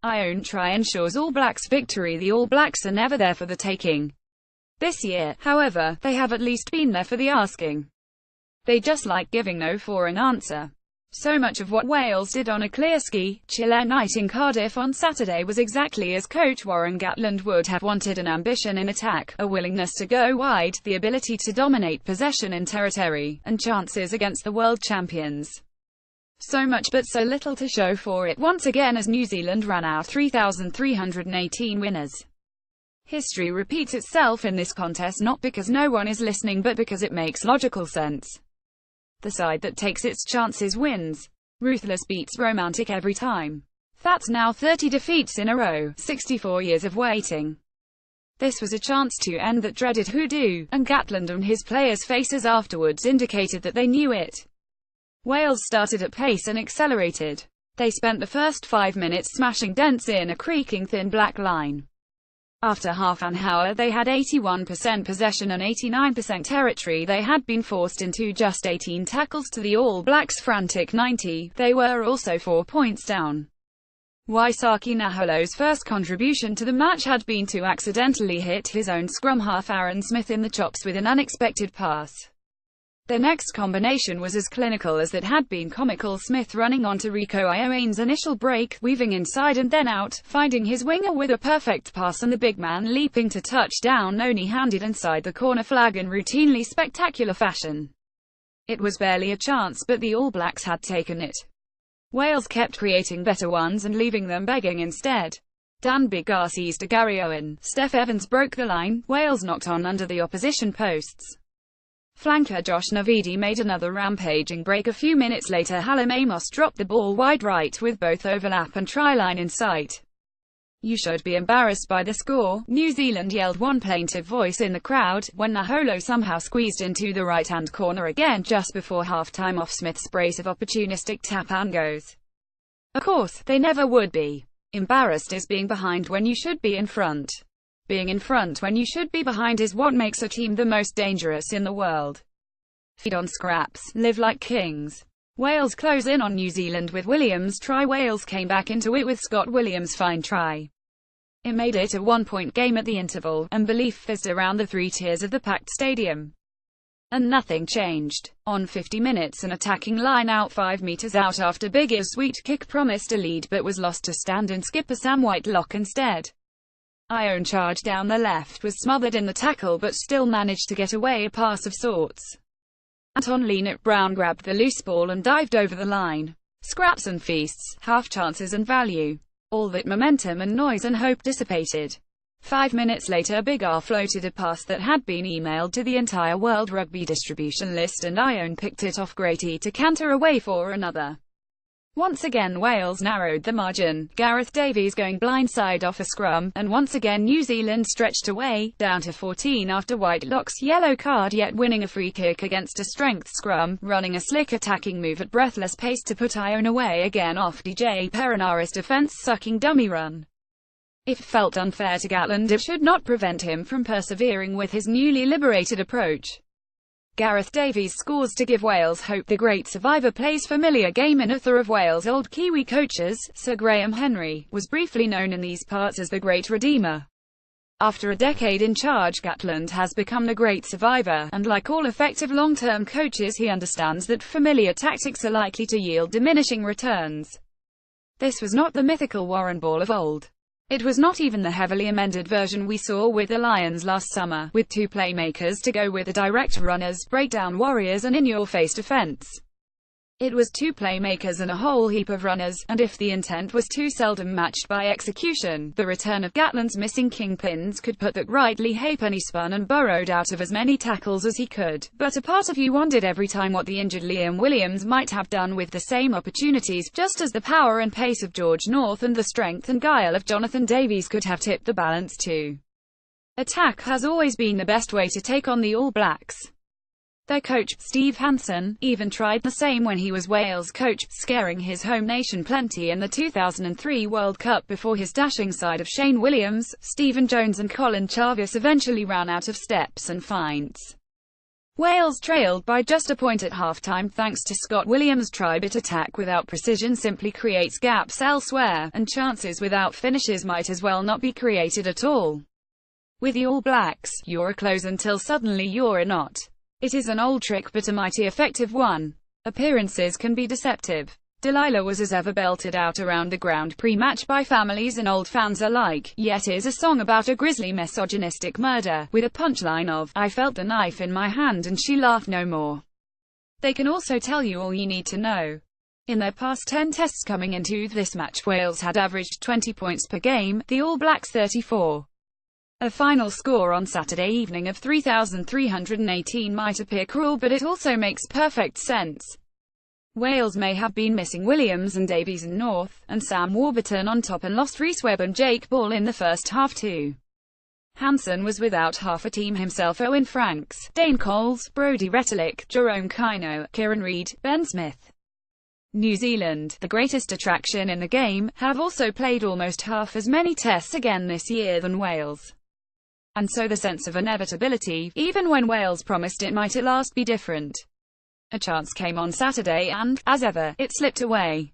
Iron try ensures All Blacks victory. The All Blacks are never there for the taking. This year, however, they have at least been there for the asking. They just like giving no for an answer. So much of what Wales did on a clear ski, chilly night in Cardiff on Saturday was exactly as coach Warren Gatland would have wanted: an ambition in attack, a willingness to go wide, the ability to dominate possession in territory, and chances against the world champions. So much but so little to show for it once again as New Zealand ran out 3,318 winners. History repeats itself in this contest, not because no one is listening but because it makes logical sense. The side that takes its chances wins. Ruthless beats romantic every time. That's now 30 defeats in a row, 64 years of waiting. This was a chance to end that dreaded hoodoo, and Gatland and his players' faces afterwards indicated that they knew it. Wales started at pace and accelerated. They spent the first 5 minutes smashing dents in a creaking thin black line. After half an hour they had 81% possession and 89% territory. They had been forced into just 18 tackles to the All Blacks' frantic 90. They were also 4 points down. Waisake Naholo's first contribution to the match had been to accidentally hit his own scrum half Aaron Smith in the chops with an unexpected pass. Their next combination was as clinical as it had been comical: Smith running onto Rico Ioane's initial break, weaving inside and then out, finding his winger with a perfect pass, and the big man leaping to touchdown only handed inside the corner flag in routinely spectacular fashion. It was barely a chance, but the All Blacks had taken it. Wales kept creating better ones and leaving them begging instead. Dan Big R seized to Gary Owen. Steph Evans broke the line. Wales knocked on under the opposition posts. Flanker Josh Navidi made another rampaging break. A few minutes later Hallam Amos dropped the ball wide right with both overlap and try line in sight. "You should be embarrassed by the score," New Zealand yelled one plaintive voice in the crowd, when Naholo somehow squeezed into the right-hand corner again just before half-time off Smith's brace of opportunistic tap-and-goes. Of course, they never would be. Embarrassed is being behind when you should be in front. Being in front when you should be behind is what makes a team the most dangerous in the world. Feed on scraps, live like kings. Wales close in on New Zealand with Williams' try. Wales came back into it with Scott Williams' fine try. It made it a one-point game at the interval, and belief fizzed around the three tiers of the packed stadium. And nothing changed. On 50 minutes an attacking line out 5 meters out after Big Ear's sweet kick promised a lead but was lost to stand-in skipper Sam Whitelock instead. Iron charge down the left was smothered in the tackle but still managed to get away a pass of sorts. Anton Lienert-Brown grabbed the loose ball and dived over the line. Scraps and feasts, half chances and value. All that momentum and noise and hope dissipated. 5 minutes later Big R floated a pass that had been emailed to the entire World Rugby distribution list and Iron picked it off Grady to canter away for another. Once again Wales narrowed the margin, Gareth Davies going blindside off a scrum, and once again New Zealand stretched away, down to 14 after Whitelock's yellow card, yet winning a free kick against a strength scrum, running a slick attacking move at breathless pace to put Iron away again off DJ Perinara's defence-sucking dummy run. If it felt unfair to Gatland, it should not prevent him from persevering with his newly liberated approach. Gareth Davies scores to give Wales hope. The great survivor plays familiar game in author of Wales' old Kiwi coaches, Sir Graham Henry, was briefly known in these parts as the Great Redeemer. After a decade in charge, Gatland has become the great survivor, and like all effective long-term coaches he understands that familiar tactics are likely to yield diminishing returns. This was not the mythical Warren Ball of old. It was not even the heavily amended version we saw with the Lions last summer, with two playmakers to go with the direct runners, breakdown warriors and in-your-face defense. It was two playmakers and a whole heap of runners, and if the intent was too seldom matched by execution, the return of Gatland's missing kingpins could put that right. Lee Halfpenny spun and burrowed out of as many tackles as he could, but a part of you wondered every time what the injured Liam Williams might have done with the same opportunities, just as the power and pace of George North and the strength and guile of Jonathan Davies could have tipped the balance too. Attack has always been the best way to take on the All Blacks. Their coach, Steve Hansen, even tried the same when he was Wales coach, scaring his home nation plenty in the 2003 World Cup before his dashing side of Shane Williams, Stephen Jones and Colin Charvis eventually ran out of steps and feints. Wales trailed by just a point at halftime thanks to Scott Williams' try-bit attack without precision simply creates gaps elsewhere, and chances without finishes might as well not be created at all. With the All Blacks, you're a close until suddenly you're a not. It is an old trick but a mighty effective one. Appearances can be deceptive. Delilah was as ever belted out around the ground pre-match by families and old fans alike, yet is a song about a grisly misogynistic murder, with a punchline of, "I felt the knife in my hand and she laughed no more." They can also tell you all you need to know. In their past 10 tests coming into this match, Wales had averaged 20 points per game, the All Blacks 34. A final score on Saturday evening of 3,318 might appear cruel, but it also makes perfect sense. Wales may have been missing Williams and Davies and North, and Sam Warburton on top, and lost Rhys Webb and Jake Ball in the first half too. Hansen was without half a team himself: Owen Franks, Dane Coles, Brodie Retallick, Jerome Kino, Kieran Reid, Ben Smith. New Zealand, the greatest attraction in the game, have also played almost half as many tests again this year than Wales. And so the sense of inevitability, even when Wales promised it might at last be different. A chance came on Saturday and, as ever, it slipped away.